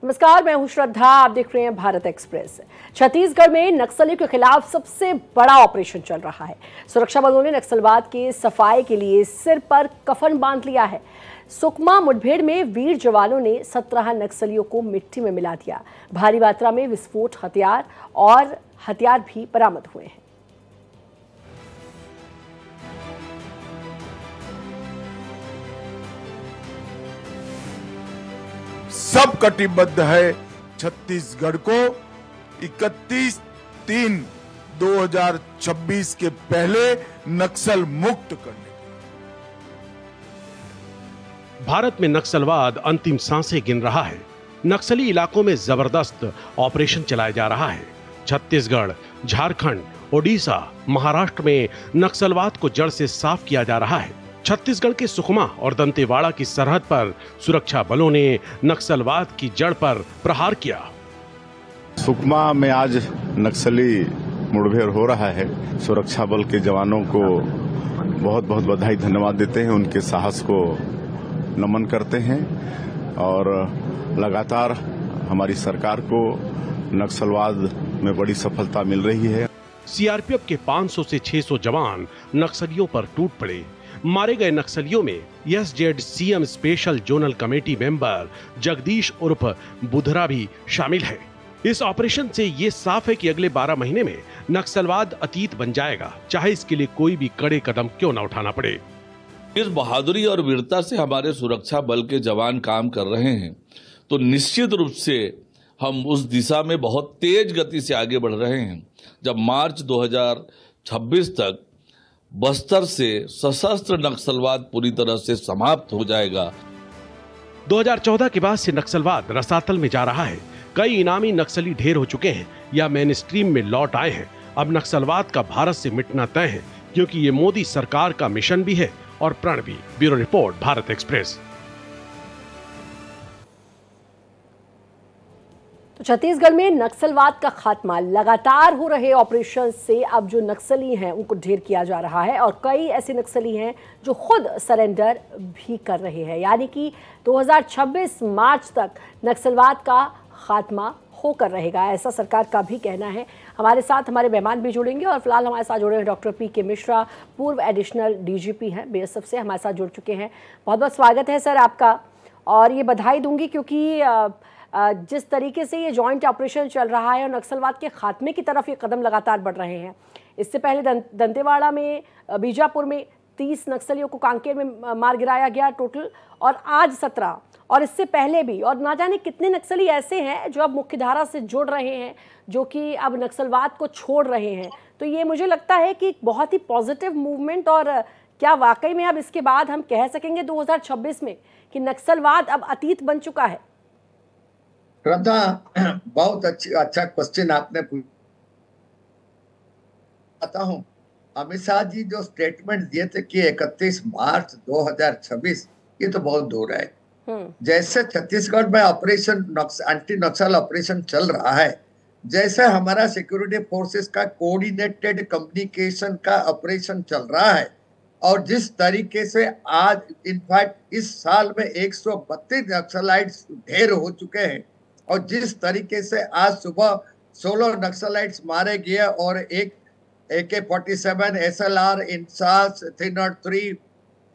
नमस्कार, मैं हूं श्रद्धा। आप देख रहे हैं भारत एक्सप्रेस। छत्तीसगढ़ में नक्सलियों के खिलाफ सबसे बड़ा ऑपरेशन चल रहा है। सुरक्षा बलों ने नक्सलवाद के सफाए के लिए सिर पर कफन बांध लिया है। सुकमा मुठभेड़ में वीर जवानों ने 17 नक्सलियों को मिट्टी में मिला दिया। भारी मात्रा में विस्फोट हथियार भी बरामद हुए हैं। सब कटिबद्ध है छत्तीसगढ़ को 31/3/2026 के पहले नक्सल मुक्त करने। भारत में नक्सलवाद अंतिम सांसें गिन रहा है। नक्सली इलाकों में जबरदस्त ऑपरेशन चलाया जा रहा है। छत्तीसगढ़, झारखंड, ओडिशा, महाराष्ट्र में नक्सलवाद को जड़ से साफ किया जा रहा है। छत्तीसगढ़ के सुकमा और दंतेवाड़ा की सरहद पर सुरक्षा बलों ने नक्सलवाद की जड़ पर प्रहार किया। सुकमा में आज नक्सली मुठभेड़ हो रहा है। सुरक्षा बल के जवानों को बहुत बहुत बधाई, धन्यवाद देते हैं। उनके साहस को नमन करते हैं और लगातार हमारी सरकार को नक्सलवाद में बड़ी सफलता मिल रही है। सीआरपीएफ के 500 से 600 जवान नक्सलियों पर टूट पड़े। मारे गए नक्सलियों में SEZ CM special zonal committee member Jagdish उर्फ बुधरा भी शामिल है। इस ऑपरेशन से ये साफ है कि अगले 12 महीने में नक्सलवाद अतीत बन जाएगा, चाहे इसके लिए कोई भी कड़े कदम क्यों न उठाना पड़े। इस बहादुरी और वीरता से हमारे सुरक्षा बल के जवान काम कर रहे हैं, तो निश्चित रूप से हम उस दिशा में बहुत तेज गति से आगे बढ़ रहे हैं। जब मार्च 2026 तक बस्तर से सशस्त्र नक्सलवाद पूरी तरह से समाप्त हो जाएगा। 2014 के बाद से नक्सलवाद रसातल में जा रहा है। कई इनामी नक्सली ढेर हो चुके हैं या मेन स्ट्रीम में लौट आए हैं। अब नक्सलवाद का भारत से मिटना तय है, क्योंकि ये मोदी सरकार का मिशन भी है और प्रण भी। Bureau report, Bharat express. तो छत्तीसगढ़ में नक्सलवाद का खात्मा लगातार हो रहे ऑपरेशन से अब जो नक्सली हैं उनको ढेर किया जा रहा है और कई ऐसे नक्सली हैं जो खुद सरेंडर भी कर रहे हैं। यानी कि 2026 मार्च तक नक्सलवाद का खात्मा होकर रहेगा, ऐसा सरकार का भी कहना है। हमारे साथ हमारे मेहमान भी जुड़ेंगे और फिलहाल हमारे साथ जुड़े हैं डॉक्टर पीके मिश्रा, पूर्व एडिशनल डीजीपी हैं बीएसएफ से, हमारे साथ जुड़ चुके हैं। बहुत बहुत स्वागत है सर आपका। और ये बधाई दूंगी क्योंकि जिस तरीके से ये जॉइंट ऑपरेशन चल रहा है और नक्सलवाद के खात्मे की तरफ ये कदम लगातार बढ़ रहे हैं। इससे पहले दंतेवाड़ा में, बीजापुर में 30 नक्सलियों को कांकेर में मार गिराया गया टोटल, और आज 17, और इससे पहले भी, और ना जाने कितने नक्सली ऐसे हैं जो अब मुख्यधारा से जुड़ रहे हैं, जो कि अब नक्सलवाद को छोड़ रहे हैं। तो ये मुझे लगता है कि बहुत ही पॉजिटिव मूवमेंट। और क्या वाकई में अब इसके बाद हम कह सकेंगे 2026 में कि नक्सलवाद अब अतीत बन चुका है? श्रद्धा, बहुत अच्छा क्वेश्चन आपने पूछा हूँ। अमित शाह जी जो स्टेटमेंट दिए थे कि 31 मार्च 2026, ये तो बहुत दूर है। जैसे छत्तीसगढ़ में ऑपरेशन एंटी नक्सल ऑपरेशन चल रहा है, जैसे हमारा सिक्योरिटी फोर्सेस का कोऑर्डिनेटेड कम्युनिकेशन का ऑपरेशन चल रहा है, और जिस तरीके से आज इनफैक्ट इस साल में 132 नक्सलाइट्स ढेर हो चुके हैं, और जिस तरीके से आज सुबह 16 नक्सलाइट्स मारे गए और एक AK-47 SLR, INSAS 303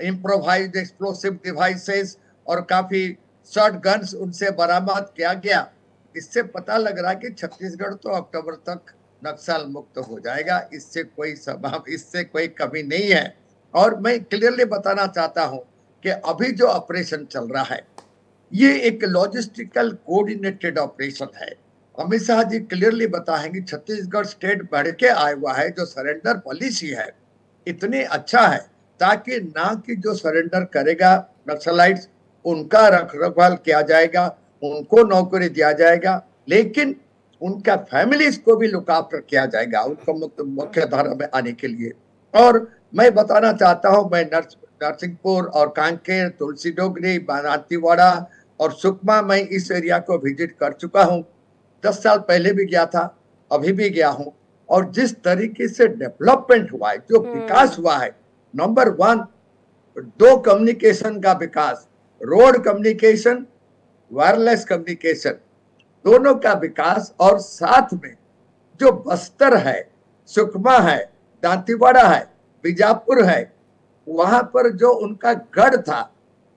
improvised explosive devices और काफी शॉर्ट गन्स उनसे बरामद किया गया। इससे पता लग रहा है कि छत्तीसगढ़ तो अक्टूबर तक नक्सल मुक्त हो जाएगा। इससे कोई कमी नहीं है। और मैं क्लियरली बताना चाहता हूं कि अभी जो ऑपरेशन चल रहा है, ये एक लॉजिस्टिकल कोऑर्डिनेटेड ऑपरेशन है। अमित शाह जी क्लियरली बताएंगे, छत्तीसगढ़ स्टेट बढ़ के आया हुआ है। जो सरेंडर पॉलिसी है इतनी अच्छा है, ताकि ना कि जो सरेंडर करेगा नक्सलाइट्स, उनका रखरखाव किया जाएगा, उनको नौकरी दिया जाएगा, लेकिन उनका फैमिलीज को भी लुक आफ्टर किया जाएगा, उनको मुख्य धारा में आने के लिए। और मैं बताना चाहता हूँ, मैं नरसिंहपुर और कांकेर, तुलसीडोगरी, दंतेवाड़ा और सुकमा, मैं इस एरिया को विजिट कर चुका हूँ। 10 साल पहले भी गया था, अभी भी गया हूँ। और जिस तरीके से डेवलपमेंट हुआ है, जो विकास हुआ है, नंबर 1 2 कम्युनिकेशन का विकास, रोड कम्युनिकेशन, वायरलेस कम्युनिकेशन, दोनों का विकास, और साथ में जो बस्तर है, सुकमा है, दांतीवाड़ा है, बीजापुर है, वहां पर जो उनका गढ़ था,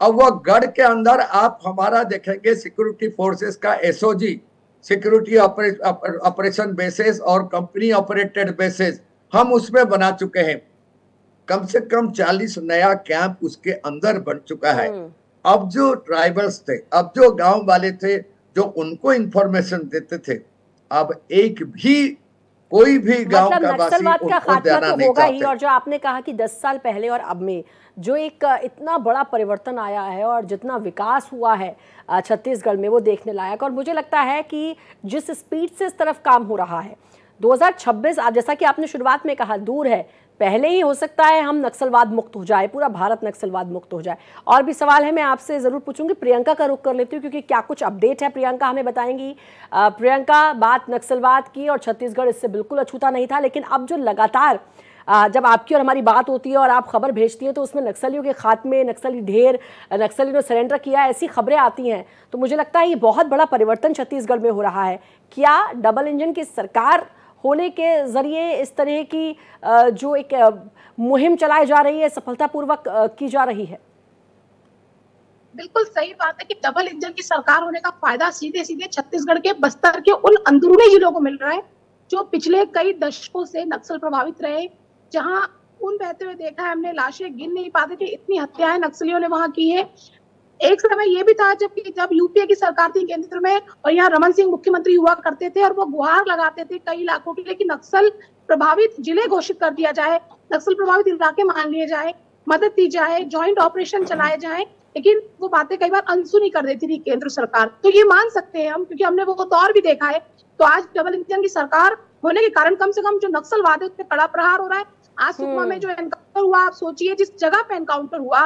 अब वह गढ़ के अंदर आप हमारा देखेंगे सिक्योरिटी फोर्सेस का एसओजी, सिक्योरिटी ऑपरेशन बेसिस और कंपनी ऑपरेटेड बेसिस हम उसमें बना चुके हैं। कम से कम 40 नया कैंप उसके अंदर बन चुका है। अब जो ट्राइबल्स थे, अब जो गांव वाले थे, जो उनको इंफॉर्मेशन देते थे, अब एक भी कोई भी गांव का वासी नक्सलवाद का उनको खात्मा देना तो नहीं होगा ही। चाहते। और जो आपने कहा कि 10 साल पहले और अब में जो एक इतना बड़ा परिवर्तन आया है और जितना विकास हुआ है छत्तीसगढ़ में, वो देखने लायक। और मुझे लगता है कि जिस स्पीड से इस तरफ काम हो रहा है, 2026 जैसा कि आपने शुरुआत में कहा दूर है, पहले ही हो सकता है हम नक्सलवाद मुक्त हो जाए, पूरा भारत नक्सलवाद मुक्त हो जाए। और भी सवाल है, मैं आपसे जरूर पूछूंगी। प्रियंका का रुख कर लेती हूँ क्योंकि क्या कुछ अपडेट है, प्रियंका हमें बताएंगी। प्रियंका, बात नक्सलवाद की और छत्तीसगढ़ इससे बिल्कुल अछूता नहीं था, लेकिन अब जो लगातार जब आपकी और हमारी बात होती है और आप खबर भेजती हैं तो उसमें नक्सलियों के खात्मे, नक्सली ढेर, नक्सलियों ने सरेंडर किया, ऐसी खबरें आती हैं, तो मुझे लगता है ये बहुत बड़ा परिवर्तन छत्तीसगढ़ में हो रहा है। क्या डबल इंजन की सरकार होने के जरिए इस तरह की जो एक मुहिम चलाई जा रही है सफलतापूर्वक की जा रही है? बिल्कुल सही बात है कि डबल इंजन की सरकार होने का फायदा सीधे सीधे छत्तीसगढ़ के बस्तर के उन अंदरूनी जिलों को मिल रहा है जो पिछले कई दशकों से नक्सल प्रभावित रहे, जहां खून बहते हुए देखा है हमने, लाशें गिन नहीं पाते थे, इतनी हत्याएं नक्सलियों ने वहां की है। एक समय ये भी था जब यूपीए की सरकार थी केंद्र में और यहाँ रमन सिंह मुख्यमंत्री हुआ करते थे और वो गुहार लगाते थे कई इलाकों के लिए कि नक्सल प्रभावित जिले घोषित कर दिया जाए, नक्सल प्रभावित इलाके मान लिए जाए, मदद दी जाए, ज्वाइंट ऑपरेशन चलाए जाए। लेकिन वो बातें कई बार अनसुनी कर देती थी केंद्र सरकार। तो ये मान सकते हैं हम, क्योंकि हमने वो दौर भी देखा है। तो आज डबल इंजन की सरकार होने के कारण कम से कम जो नक्सलवाद है उस पर कड़ा प्रहार हो रहा है। आज सुकमा में जो एनकाउंटर हुआ, आप सोचिए जिस जगह पे एनकाउंटर हुआ,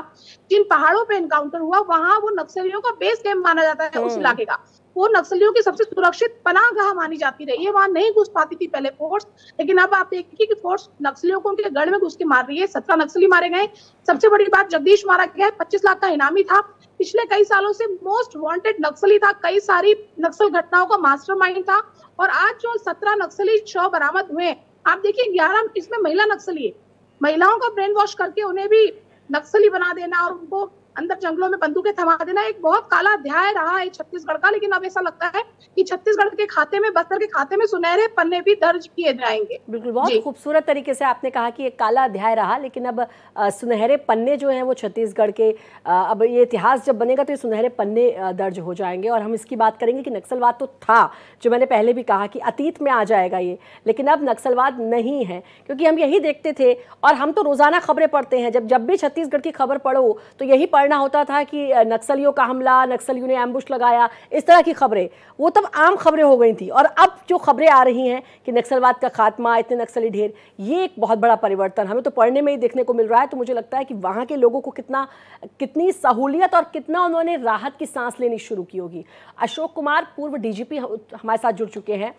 जिन पहाड़ों पे एनकाउंटर हुआ, वहां वो नक्सलियों का बेस कैंप माना जाता है उस इलाके का। वो नक्सलियों की सबसे सुरक्षित पनाहगाह मानी जाती रही है। वहां नहीं घुस पाती थी पहले फोर्स, लेकिन अब आप देखिए कि फोर्स नक्सलियों को उनके गढ़ में घुस के मार रही है। 17 नक्सली मारे गए। सबसे बड़ी बात, जगदीश मारा गया, 25 लाख का इनामी था, पिछले कई सालों से मोस्ट वांटेड नक्सली था, कई सारी नक्सल घटनाओं का मास्टरमाइंड था। और आज जो 17 नक्सली शव बरामद हुए, आप देखिए 11 इसमें महिला नक्सली है। महिलाओं का ब्रेन वॉश करके उन्हें भी नक्सली बना देना और उनको अंदर जंगलों में बंदूकें थमा देना एक बहुत काला अध्याय रहा है छत्तीसगढ़ का। लेकिन अब ऐसा लगता है कि छत्तीसगढ़ के खाते में, बस्तर के खाते में सुनहरे पन्ने भी दर्ज किए जाएंगे। बिल्कुल, बहुत खूबसूरत तरीके से आपने कहा कि एक काला अध्याय रहा, लेकिन अब सुनहरे पन्ने जो हैं वो छत्तीसगढ़ के, अब ये इतिहास जब बनेगा तो ये सुनहरे पन्ने दर्ज हो जाएंगे। और हम इसकी बात करेंगे कि नक्सलवाद तो था, जो मैंने पहले भी कहा कि अतीत में आ जाएगा ये, लेकिन अब नक्सलवाद नहीं है, क्योंकि हम यही देखते थे और हम तो रोजाना खबरें पढ़ते हैं। जब भी छत्तीसगढ़ की खबर पढ़ो तो यही पढ़ना होता था कि नक्सलियों का हमला, नक्सलियों ने एम्बुश लगाया, इस तरह की खबरें, वो तब आम खबरें हो गई थी। और अब जो खबरें आ रही हैं कि नक्सलवाद का खात्मा, इतने नक्सली ढेर, ये एक बहुत बड़ा परिवर्तन हमें तो पढ़ने में ही देखने को मिल रहा है। तो मुझे लगता है कि वहाँ के लोगों को कितनी सहूलियत और कितना उन्होंने राहत की सांस लेनी शुरू की होगी। अशोक कुमार, पूर्व डीजीपी, हमारे साथ जुड़ चुके हैं।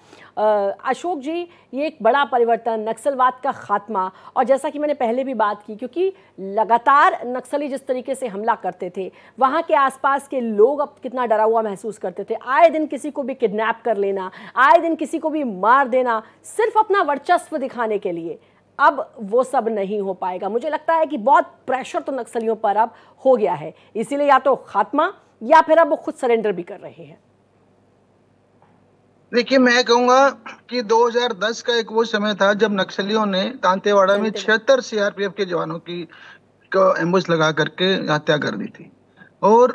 अशोक जी, ये एक बड़ा परिवर्तन, नक्सलवाद का खात्मा, और जैसा कि मैंने पहले भी बात की, क्योंकि लगातार नक्सली जिस तरीके से हमला करते थे, वहाँ के आसपास के लोग अब कितना डरा हुआ महसूस करते थे। आए दिन किसी को भी किडनैप कर लेना, आए दिन किसी को भी मार देना, सिर्फ अपना वर्चस्व दिखाने के लिए। अब वो सब नहीं हो पाएगा। मुझे लगता है कि बहुत प्रेशर तो नक्सलियों पर अब हो गया है, इसीलिए या तो खात्मा या फिर अब वो खुद सरेंडर भी कर रहे हैं। देखिए, मैं कहूंगा कि 2010 का एक वो समय था जब नक्सलियों ने दांतेवाड़ा में 76 सीआरपीएफ के जवानों की एम्बुश लगा करके हत्या कर दी थी। और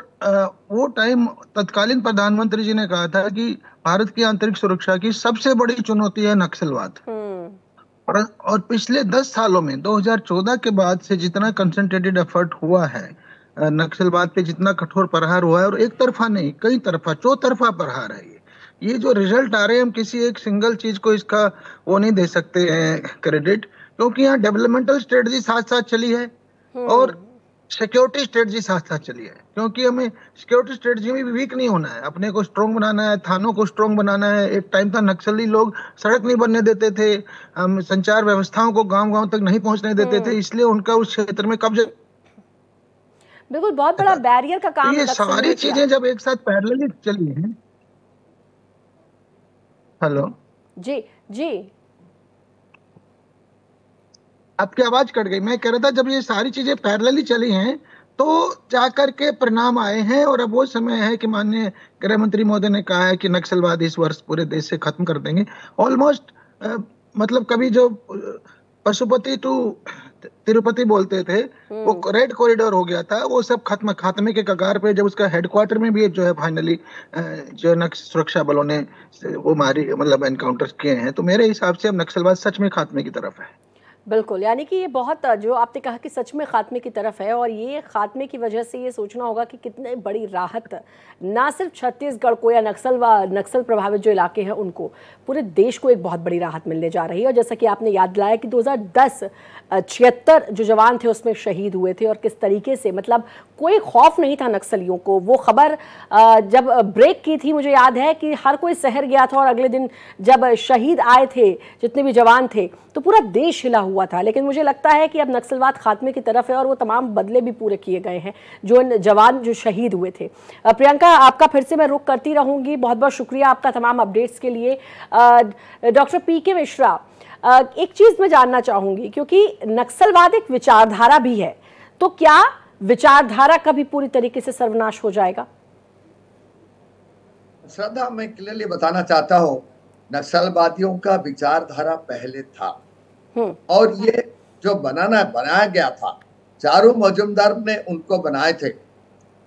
वो टाइम तत्कालीन प्रधानमंत्री जी ने कहा था कि भारत की आंतरिक सुरक्षा की सबसे बड़ी चुनौती है नक्सलवाद। और पिछले 10 सालों में 2014 के बाद से जितना कंसंट्रेटेड एफर्ट हुआ है नक्सलवाद पे, जितना कठोर प्रहार हुआ है, और एक तरफा नहीं, कई तरफा, चौतरफा प्रहार है। ये जो रिजल्ट आ रहे हैं, हम किसी एक सिंगल चीज को इसका वो नहीं दे सकते हैं क्रेडिट, क्योंकि यहाँ डेवलपमेंटल स्ट्रेटजी साथ साथ चली है और सिक्योरिटी स्ट्रेटजी साथ साथ चली है। क्योंकि हमें सिक्योरिटी स्ट्रेटजी में भी वीक नहीं होना है, अपने को स्ट्रॉन्ग बनाना है, थानों को स्ट्रॉन्ग बनाना है। एक टाइम था नक्सली लोग सड़क नहीं बनने देते थे, संचार व्यवस्थाओं को गांव-गांव तक नहीं पहुंचने देते थे, इसलिए उनका उस क्षेत्र में कब्जा, बिल्कुल बहुत बड़ा बैरियर का काम। ये सारी चीजें जब एक साथ पैरेलली चली हैं, हेलो जी जी, आपकी आवाज कट गई। मैं कह रहा था जब ये सारी चीजें पैरेलली चली हैं तो जाकर के परिणाम आए हैं, और अब वो समय है कि माननीय गृह मंत्री महोदय ने कहा है कि नक्सलवाद इस वर्ष पूरे देश से खत्म कर देंगे। ऑलमोस्ट मतलब कभी जो पशुपति टू तिरुपति बोलते थे वो रेड कॉरिडोर हो गया था, वो सब खात्मे के कगार पे। जब उसका हेडक्वार्टर में भी जो है फाइनली जो सुरक्षा बलों ने वो मारी मतलब एनकाउंटर किए हैं, तो मेरे हिसाब से अब नक्सलवाद सच में खात्मे की तरफ है। बिल्कुल, यानी कि ये बहुत जो आपने कहा कि सच में खात्मे की तरफ है, और ये खात्मे की वजह से ये सोचना होगा कि कितने बड़ी राहत ना सिर्फ छत्तीसगढ़ को या नक्सल प्रभावित जो इलाके हैं उनको, पूरे देश को एक बहुत बड़ी राहत मिलने जा रही है। और जैसा कि आपने याद दिलाया कि 2010 76 जो जवान थे उसमें शहीद हुए थे, और किस तरीके से मतलब कोई खौफ नहीं था नक्सलियों को। वो खबर जब ब्रेक की थी मुझे याद है कि हर कोई शहर गया था, और अगले दिन जब शहीद आए थे जितने भी जवान थे तो पूरा देश हिला हुआ था। लेकिन मुझे लगता है कि अब नक्सलवाद खात्मे की तरफ है, और वो तमाम बदले भी पूरे किए गए हैं जो जवान जो शहीद हुए थे। प्रियंका, आपका फिर से मैं रुख करती रहूंगी। बहुत बहुत शुक्रिया आपका तमाम अपडेट्स के लिए। डॉक्टर पीके मिश्रा, एक चीज मैं जानना चाहूंगी, क्योंकि नक्सलवाद एक विचारधारा भी है, तो क्या विचारधारा का भी पूरी तरीके से सर्वनाश हो जाएगा? श्रद्धा, मैं क्लियरली बताना चाहता हूँ, नक्सलवादियों का विचारधारा पहले था, और ये जो बनाया गया था, चारू मजुमदार ने उनको बनाए थे।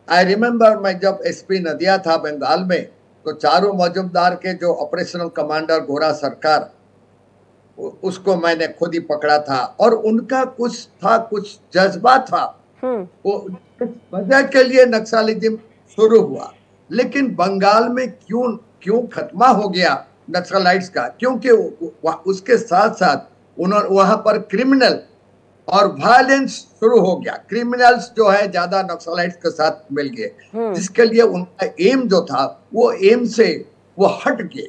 आई रिमेम्बर, मैं जब एसपी नदिया था बंगाल में, तो चारू मजुमदार के जो ऑपरेशनल कमांडर गोरा सरकार, उसको मैंने खुद ही पकड़ा था, और उनका कुछ जज्बा था, वो वजह के लिए नक्सलिज्म शुरू हुआ। लेकिन बंगाल में क्यों खत्मा हो गया नक्सलाइट्स का? क्योंकि उसके साथ साथ उन्होंने वहां पर क्रिमिनल और वायलेंस शुरू हो गया। क्रिमिनल्स जो है ज्यादा नक्सलाइट्स के साथ मिल गए, जिसके लिए उनका एम जो था वो एम से वो हट गए,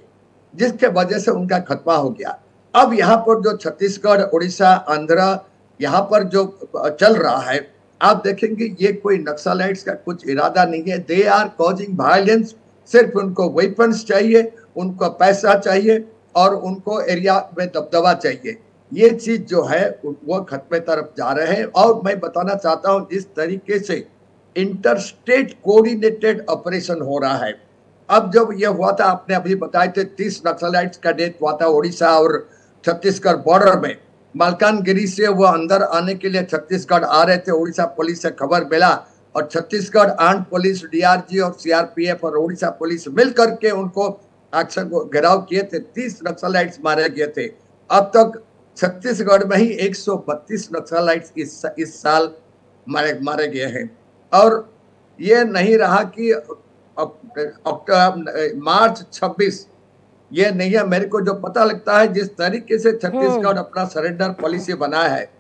जिसके वजह से उनका खत्मा हो गया। अब यहाँ पर जो छत्तीसगढ़, उड़ीसा, आंध्र, यहाँ पर जो चल रहा है, आप देखेंगे ये कोई नक्सलाइट्स का कुछ इरादा नहीं है। They are causing violence. सिर्फ उनको वेपन्स चाहिए, उनको पैसा चाहिए, और उनको एरिया में दबदबा चाहिए। ये चीज जो है वो खत्मे तरफ जा रहे हैं। और मैं बताना चाहता हूँ, जिस तरीके से इंटरस्टेट कोऑर्डिनेटेड ऑपरेशन हो रहा है, अब जब ये हुआ था, आपने अभी बताए थे 30 नक्सलाइट्स का डेथ हुआ था उड़ीसा और छत्तीसगढ़ बॉर्डर में। मालकानगिरी से वो अंदर आने के लिए छत्तीसगढ़ आ रहे थे, उड़ीसा पुलिस से खबर मिला, और छत्तीसगढ़ आर्म्ड पुलिस, डीआरजी और सीआरपीएफ और उड़ीसा पुलिस मिल करके उनको एक्शन को घेराव किए थे। 30 नक्सलाइट्स मारे गए थे। अब तक छत्तीसगढ़ में ही 132 नक्सलाइट्स इस साल मारे गए हैं। और ये नहीं रहा कि मार्च 26 ये नहीं है। मेरे को जो पता लगता है, जिस तरीके से छत्तीसगढ़ अपना सरेंडर पॉलिसी बनाया है,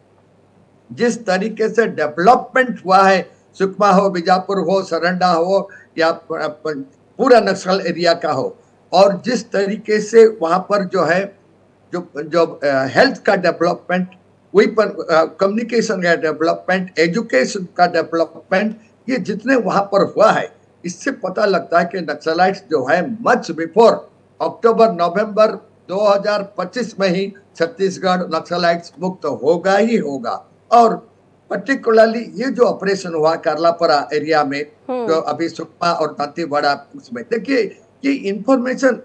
जिस तरीके से डेवलपमेंट हुआ है, सुकमा हो, बीजापुर हो, सरंडा हो, या पूरा नक्सल एरिया का हो, और जिस तरीके से वहां पर जो है जो हेल्थ का डेवलपमेंट, कम्युनिकेशन का डेवलपमेंट, एजुकेशन का डेवलपमेंट, ये जितने वहां पर हुआ है, इससे पता लगता है कि नक्सलाइट्स जो है मच बिफोर अक्टूबर नवंबर 2025 में ही छत्तीसगढ़ नक्सलाइट्स मुक्त होगा ही होगा। और पर्टिकुलरली ये जो ऑपरेशन हुआ करलापरा एरिया में, जो अभी सुकमा और दंतेवाड़ा, उसमें देखिए कि इंफॉर्मेशन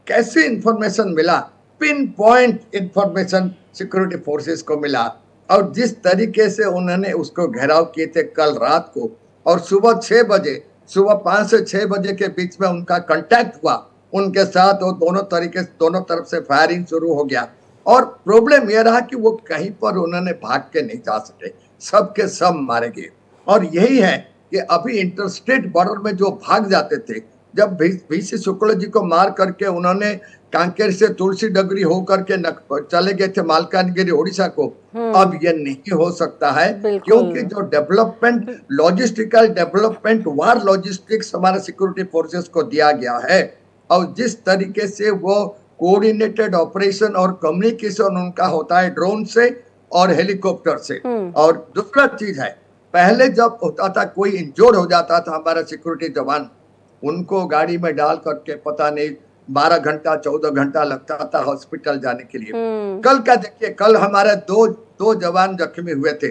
कैसे इंफॉर्मेशन मिला, pin point information security forces को मिला, और जिस तरीके से उन्होंने उसको घेराव किए थे कल रात को, और सुबह 6 बजे, सुबह 5 से 6 बजे के बीच में उनका कांटेक्ट हुआ उनके साथ, और दोनों तरफ से फायरिंग शुरू हो गया। और प्रॉब्लम यह रहा कि वो कहीं पर उन्होंने भाग के नहीं जा सके, सब के सब मारे गए। और यही है कि अभी इंटरस्टेट बॉर्डर में जो भाग जाते थे, जब वीसी शुक्ल जी को मार करके उन्होंने कांकेर से तुलसी डगरी होकर के चले गए थे मालकानगिरी उड़ीसा को, अब ये नहीं हो सकता है, क्योंकि जो डेवलपमेंट, लॉजिस्टिकल डेवलपमेंट, वार लॉजिस्टिक्स हमारे सिक्योरिटी फोर्सेस को दिया गया है, और जिस तरीके से वो कोऑर्डिनेटेड ऑपरेशन और कम्युनिकेशन उनका होता है ड्रोन से और हेलीकॉप्टर से। और दूसरा चीज है, पहले जब होता था कोई इंजोर्ड हो जाता था हमारा सिक्योरिटी जवान, उनको गाड़ी में डाल करके पता नहीं 12 घंटा 14 घंटा लगता था हॉस्पिटल जाने के लिए। कल का देखिए, कल हमारे दो जवान जख्मी हुए थे,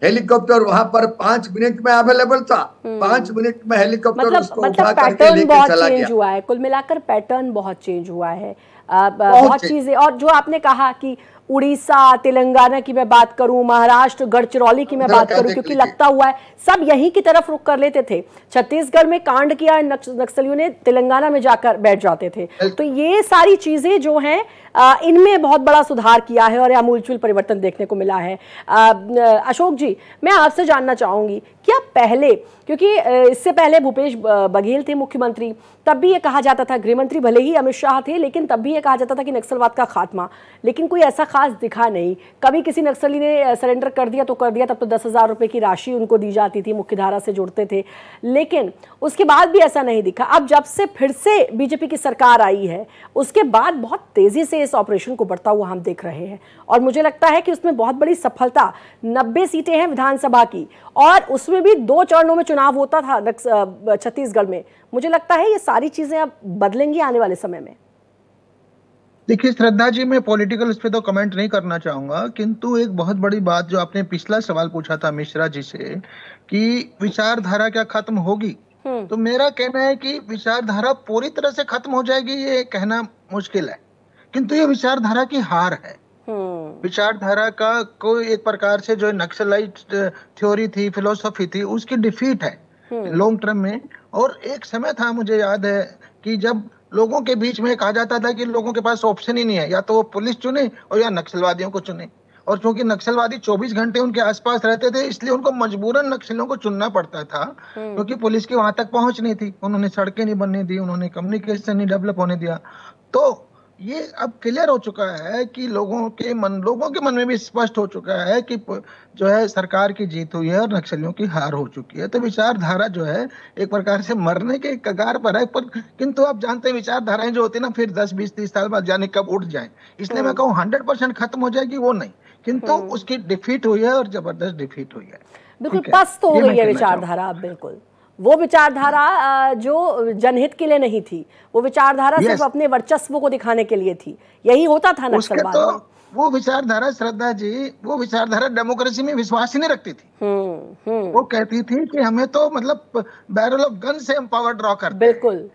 हेलीकॉप्टर वहां पर 5 मिनट में अवेलेबल था, 5 मिनट में हेलीकॉप्टर उसको उठा करके लेके चला गया। हुआ है, कुल मिलाकर पैटर्न बहुत चेंज हुआ है, बहुत चीजें। और जो आपने कहा कि उड़ीसा, तेलंगाना की मैं बात करूं, महाराष्ट्र, गढ़चिरौली की मैं बात करूं, क्योंकि लगता हुआ है सब यहीं की तरफ रुख कर लेते थे। छत्तीसगढ़ में कांड किया नक्सलियों ने, तेलंगाना में जाकर बैठ जाते थे। तो ये सारी चीजें जो हैं इनमें बहुत बड़ा सुधार किया है और आमूलचूल परिवर्तन देखने को मिला है। अशोक जी, मैं आपसे जानना चाहूंगी, क्या पहले, क्योंकि इससे पहले भूपेश बघेल थे मुख्यमंत्री, तब भी ये कहा जाता था, गृहमंत्री भले ही अमित शाह थे, लेकिन तब भी ये कहा जाता था कि नक्सलवाद का खात्मा, लेकिन कोई ऐसा खास दिखा नहीं। कभी किसी नक्सली ने सरेंडर कर दिया तो कर दिया, तब तो 10,000 रुपए की राशि उनको दी जाती थी, मुख्यधारा से जुड़ते थे, लेकिन उसके बाद भी ऐसा नहीं दिखा। अब जब से फिर से बीजेपी की सरकार आई है, उसके बाद बहुत तेजी से इस ऑपरेशन को बढ़ता हुआ हम देख रहे हैं, और मुझे लगता है कि उसमें बहुत बड़ी सफलता, 90 सीटें हैं विधानसभा की, और उसमें भी 2 चरणों में चुनाव होता था छत्तीसगढ़ में। मुझे लगता है ये सारी चीजें अब बदलेंगी आने वाले समय में। देखिए श्रद्धा जी, मैं पॉलिटिकल इस पे तो कमेंट नहीं करना चाहूंगा, किंतु एक बहुत बड़ी बात जो आपने पिछला सवाल पूछा था मिश्रा जी से कि विचारधारा क्या खत्म होगी, तो मेरा कहना है कि विचारधारा पूरी तरह से खत्म हो जाएगी ये कहना मुश्किल है, किंतु ये विचारधारा की हार है। विचारधारा का कोई एक प्रकार से जो नक्सलाइट थ्योरी थी, फिलोसफी थी, उसकी डिफीट है लॉन्ग टर्म में। और एक समय था, मुझे याद है, कि जब लोगों के बीच में कहा जाता था कि लोगों के पास ऑप्शन ही नहीं है, या तो वो पुलिस चुने और या नक्सलवादियों को चुने। और क्योंकि नक्सलवादी 24 घंटे उनके आसपास रहते थे, इसलिए उनको मजबूरन नक्सलियों को चुनना पड़ता था, क्योंकि पुलिस की वहां तक पहुंच नहीं थी, उन्होंने सड़कें नहीं बनने दी, उन्होंने कम्युनिकेशन नहीं डेवलप होने दिया। तो ये अब क्लियर हो चुका है कि लोगों के मन में भी स्पष्ट हो चुका है कि जो है सरकार की जीत हुई है और नक्सलियों की हार हो चुकी है। तो विचारधारा जो है एक प्रकार से मरने के कगार पर है, पर किंतु आप जानते हैं विचारधाराएं जो होती है ना, फिर 10, 20, 30 साल बाद जाने कब उठ जाए, इसलिए मैं कहूँ 100% खत्म हो जाएगी वो नहीं, किंतु उसकी डिफीट हुई है और जबरदस्त डिफीट हुई है। बिल्कुल पस्त हो गई है विचारधारा, बिल्कुल वो विचारधारा जो जनहित के लिए नहीं थी, वो विचारधारा सिर्फ अपने वर्चस्व को दिखाने के लिए थी। यही होता था नक्सलवाद में। वो विचारधारा, श्रद्धा जी, वो विचारधारा डेमोक्रेसी में विश्वास ही नहीं रखती थी। वो कहती थी कि हमें तो मतलब बैरल ऑफ गन से हम पावर ड्रॉ करते हैं। बिल्कुल।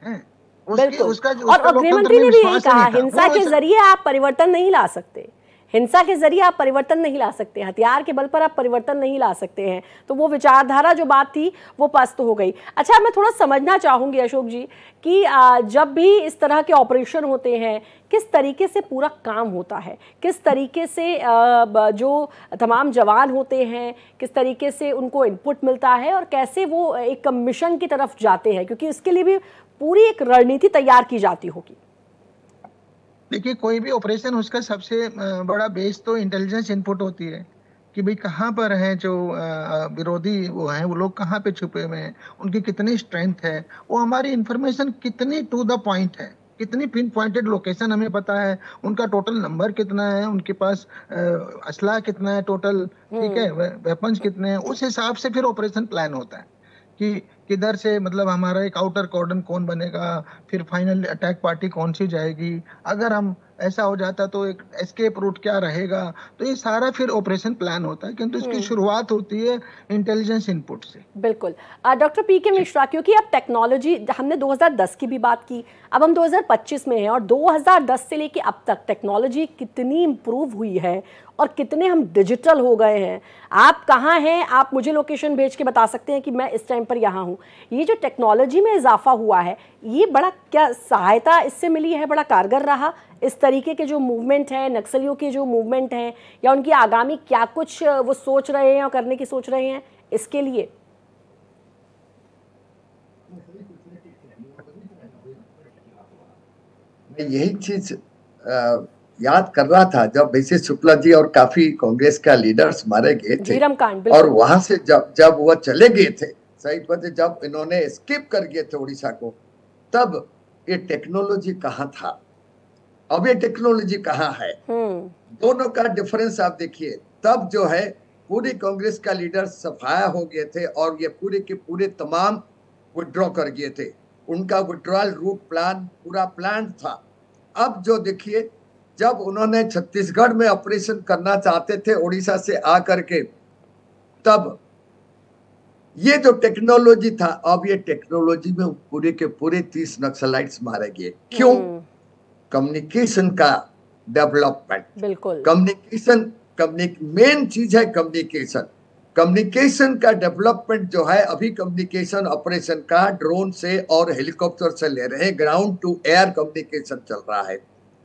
और गृहमंत्री ने भी यही कहा, हिंसा के जरिए आप परिवर्तन नहीं ला सकते, हिंसा के जरिए आप परिवर्तन नहीं ला सकते, हथियार के बल पर आप परिवर्तन नहीं ला सकते हैं। तो वो विचारधारा जो बात थी वो पस्त हो गई। अच्छा, मैं थोड़ा समझना चाहूंगी अशोक जी कि जब भी इस तरह के ऑपरेशन होते हैं, किस तरीके से पूरा काम होता है, किस तरीके से जो तमाम जवान होते हैं, किस तरीके से उनको इनपुट मिलता है, और कैसे वो एक मिशन की तरफ जाते हैं, क्योंकि इसके लिए भी पूरी एक रणनीति तैयार की जाती होगी। देखिए, कोई भी ऑपरेशन, उसका सबसे बड़ा बेस तो इंटेलिजेंस इनपुट होती है कि भाई कहाँ पर हैं जो विरोधी वो हैं, वो लोग कहाँ पे छुपे हुए हैं, उनकी कितनी स्ट्रेंथ है, वो हमारी इंफॉर्मेशन कितनी टू द पॉइंट है, कितनी पिन पॉइंटेड लोकेशन हमें पता है, उनका टोटल नंबर कितना है, उनके पास असला कितना है टोटल, ठीक है, वेपन्स कितने हैं, उस हिसाब से फिर ऑपरेशन प्लान होता है कि किधर से मतलब हमारा एक आउटर कॉर्डन कौन बनेगा, फिर फाइनल अटैक पार्टी कौन सी जाएगी, अगर हम ऐसा हो जाता तो एक एस्केप रूट क्या रहेगा। तो ये सारा फिर ऑपरेशन प्लान होता है, किंतु इसकी शुरुआत होती है इंटेलिजेंस इनपुट से। बिल्कुल। Doctor PK. मिश्रा, क्योंकि अब टेक्नोलॉजी, हमने 2010 की भी बात की, अब हम 2025 में हैं, और 2010 से लेके अब तक टेक्नोलॉजी कितनी इम्प्रूव हुई है और कितने हम डिजिटल हो गए हैं। आप कहाँ हैं, आप मुझे लोकेशन भेज के बता सकते हैं कि मैं इस टाइम पर यहाँ हूँ। ये जो टेक्नोलॉजी में इजाफा हुआ है, ये बड़ा क्या सहायता इससे मिली है, बड़ा कारगर रहा इस तरीके के जो मूवमेंट है, नक्सलियों के जो मूवमेंट हैं, या उनकी आगामी क्या कुछ वो सोच रहे हैं और करने की सोच रहे हैं इसके लिए? मैं यही चीज याद कर रहा था जब वैसे शुक्ला जी और काफी कांग्रेस का लीडर्स मारे गए थे, और वहां से जब वो चले गए थे, सही बात है, जब इन्होंने स्किप कर गए थे उड़ीसा को, तब ये टेक्नोलॉजी कहाँ था, अब ये टेक्नोलॉजी कहाँ है। दोनों का डिफरेंस आप देखिए। तब जो है पूरी कांग्रेस का लीडर सफाया हो गए थे और ये पूरे के पूरे तमाम विड्रॉ कर गए थे, उनका विड्रॉल रूट प्लान पूरा प्लान था। अब जो देखिए, जब उन्होंने छत्तीसगढ़ में ऑपरेशन करना चाहते थे उड़ीसा से आकर के, तब ये जो टेक्नोलॉजी था, अब ये टेक्नोलॉजी में पूरे के पूरे 30 नक्सलाइट्स मारे गए। क्यों? कम्युनिकेशन का डेवलपमेंट। बिल्कुल, कम्युनिकेशन मेन चीज है। कम्युनिकेशन का डेवलपमेंट जो है, अभी कम्युनिकेशन ऑपरेशन का ड्रोन से और हेलीकॉप्टर से ले रहे हैं, ग्राउंड टू एयर कम्युनिकेशन चल रहा है।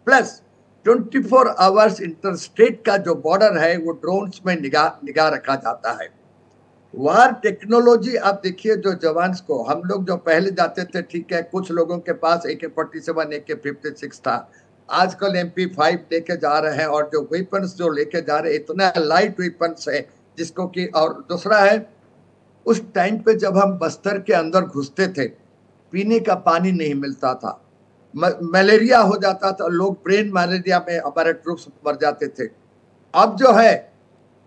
प्लस 24 आवर्स इंटर स्टेट का जो बॉर्डर है वो ड्रोन्स में निगाह रखा जाता है। वार टेक्नोलॉजी आप देखिए, जो जवान को हम लोग जो पहले जाते थे, ठीक है, कुछ लोगों के पास AK-47 AK-56 था, आजकल MP5 लेके जा रहे हैं, और जो वेपन्स जो लेके जा रहे हैं इतना लाइट वेपन्स है जिसको कि, और दूसरा है, उस टाइम पे जब हम बस्तर के अंदर घुसते थे, पीने का पानी नहीं मिलता था, मलेरिया हो जाता था, लोग ब्रेन मलेरिया में हमारे ट्रूप्स मर जाते थे। अब जो है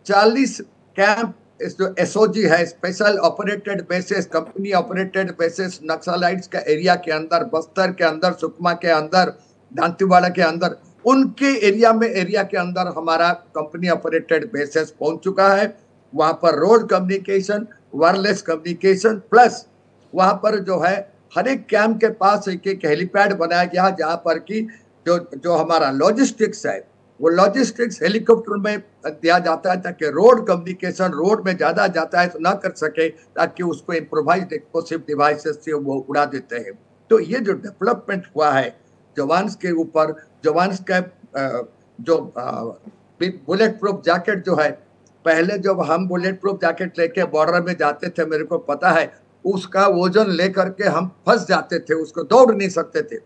40 कैंप, जो SOG है, special operated basis, company operated basis, Naxalites का एरिया के अंदर, बस्तर के अंदर, सुकमा के अंदर, दांतेवाड़ा के अंदर, उनके एरिया के अंदर हमारा कंपनी ऑपरेटेड बेसिस पहुंच चुका है। वहां पर road communication, wireless communication, plus वहां पर जो है हर एक कैंप के पास एक हेलीपैड बनाया गया, जहां पर कि जो हमारा लॉजिस्टिक्स है, वो लॉजिस्टिक्स हेलीकॉप्टर में दिया जाता है, ताकि रोड कम्युनिकेशन, रोड में ज्यादा जाता है तो ना कर सके, ताकि उसको इम्प्रोवाइज्ड एक्सप्लोसिव डिवाइसेस से वो उड़ा देते हैं। तो ये जो डेवलपमेंट हुआ है जवान्स के ऊपर, जवान्स का जो बुलेट प्रूफ जैकेट जो है, पहले जब हम बुलेट प्रूफ जैकेट लेके बॉर्डर में जाते थे, मेरे को पता है, उसका वजन लेकर के हम फंस जाते थे, उसको दौड़ नहीं सकते थे।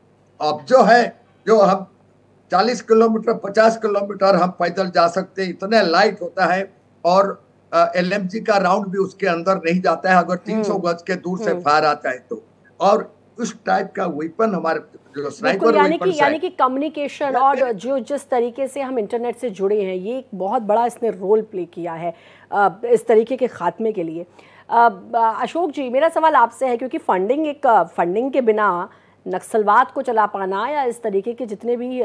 अब जो है, जो हम 40 किलोमीटर 50 किलोमीटर हम पैदल जा सकते हैं, इतना लाइट होता है, और LMG का राउंड भी उसके अंदर नहीं जाता है अगर 300 गज के दूर से फायर आता है तो। और उस टाइप का वेपन हमारे जो स्नाइपर यानी कि कम्युनिकेशन और जो जिस तरीके से हम इंटरनेट से जुड़े हैं, ये एक बहुत बड़ा इसने रोल प्ले किया है इस तरीके के खात्मे के लिए। अशोक जी, मेरा सवाल आपसे है, क्योंकि फंडिंग के बिना नक्सलवाद को चला पाना, या इस तरीके के जितने भी,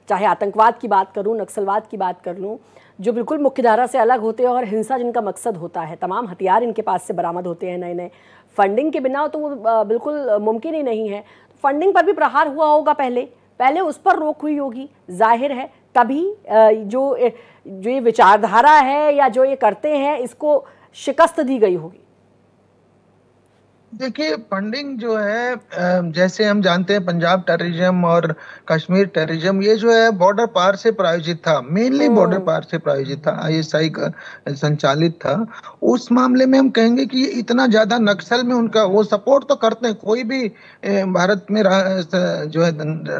चाहे आतंकवाद की बात करूं, नक्सलवाद की बात कर लूं, जो बिल्कुल मुख्यधारा से अलग होते हैं और हिंसा जिनका मकसद होता है, तमाम हथियार इनके पास से बरामद होते हैं नए नए, फंडिंग के बिना तो वो बिल्कुल मुमकिन ही नहीं है। फंडिंग पर भी प्रहार हुआ होगा, पहले उस पर रोक हुई होगी, जाहिर है, तभी जो ये विचारधारा है या जो ये करते हैं, इसको शिकस्त दी गई होगी। देखिए, फंडिंग जो है, जैसे हम जानते हैं पंजाब टेररिज्म और कश्मीर टेररिज्म, ये जो है बॉर्डर पार से प्रायोजित था, मेनली बॉर्डर पार से प्रायोजित था, ISI का संचालित था। उस मामले में हम कहेंगे कि इतना ज्यादा नक्सल में उनका वो सपोर्ट तो करते हैं, कोई भी भारत में जो है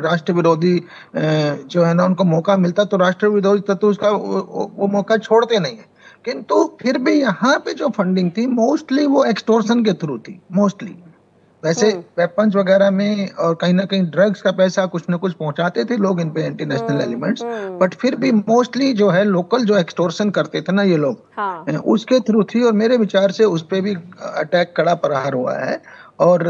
राष्ट्र विरोधी जो है ना, उनको मौका मिलता तो राष्ट्र विरोधी तत्व उसका वो मौका छोड़ते नहीं है। किंतु फिर भी यहाँ पे जो फंडिंग थी, मोस्टली वो एक्सटोर्शन के थ्रू थी, मोस्टली। वैसे वेपन्स वगैरह में और कहीं ना कहीं ड्रग्स का पैसा कुछ ना कुछ पहुंचाते थे लोग इन पे, एंटी नेशनल एलिमेंट्स, बट फिर भी मोस्टली जो है लोकल जो एक्सटोर्शन करते थे ना ये लोग, उसके थ्रू थी। और मेरे विचार से उस पे भी अटैक, कड़ा प्रहार हुआ है। और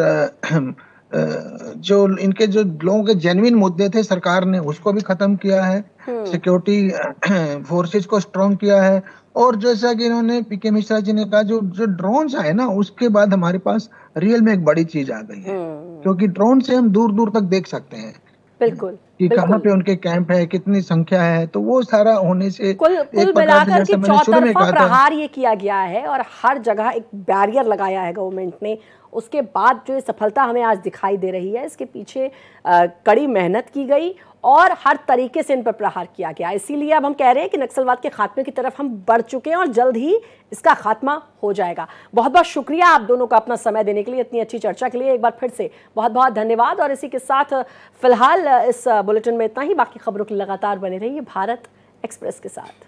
जो इनके जो लोगों के जेन्युइन मुद्दे थे, सरकार ने उसको भी खत्म किया है, सिक्योरिटी फोर्सेस को स्ट्रॉन्ग किया है। और जैसा कि इन्होंने PK मिश्रा जी ने कहा, जो ड्रोन्स आए ना, उसके बाद हमारे पास रियल में एक बड़ी चीज आ गई है, क्योंकि ड्रोन से हम दूर दूर तक देख सकते हैं बिल्कुल कि कहाँ पे उनके कैंप है, कितनी संख्या है। तो वो सारा होने से कुल मिलाकर के चौतरफा प्रहार ये किया गया है, और हर जगह एक बैरियर लगाया है गवर्नमेंट ने। उसके बाद जो सफलता हमें आज दिखाई दे रही है, इसके पीछे कड़ी मेहनत की गई और हर तरीके से इन पर प्रहार किया गया। इसीलिए अब हम कह रहे हैं कि नक्सलवाद के खात्मे की तरफ हम बढ़ चुके हैं और जल्द ही इसका खात्मा हो जाएगा। बहुत बहुत शुक्रिया आप दोनों का अपना समय देने के लिए, इतनी अच्छी चर्चा के लिए एक बार फिर से बहुत बहुत धन्यवाद। और इसी के साथ फिलहाल इस बुलेटिन में इतना ही। बाकी खबरों के लिए लगातार बने रहिए भारत एक्सप्रेस के साथ।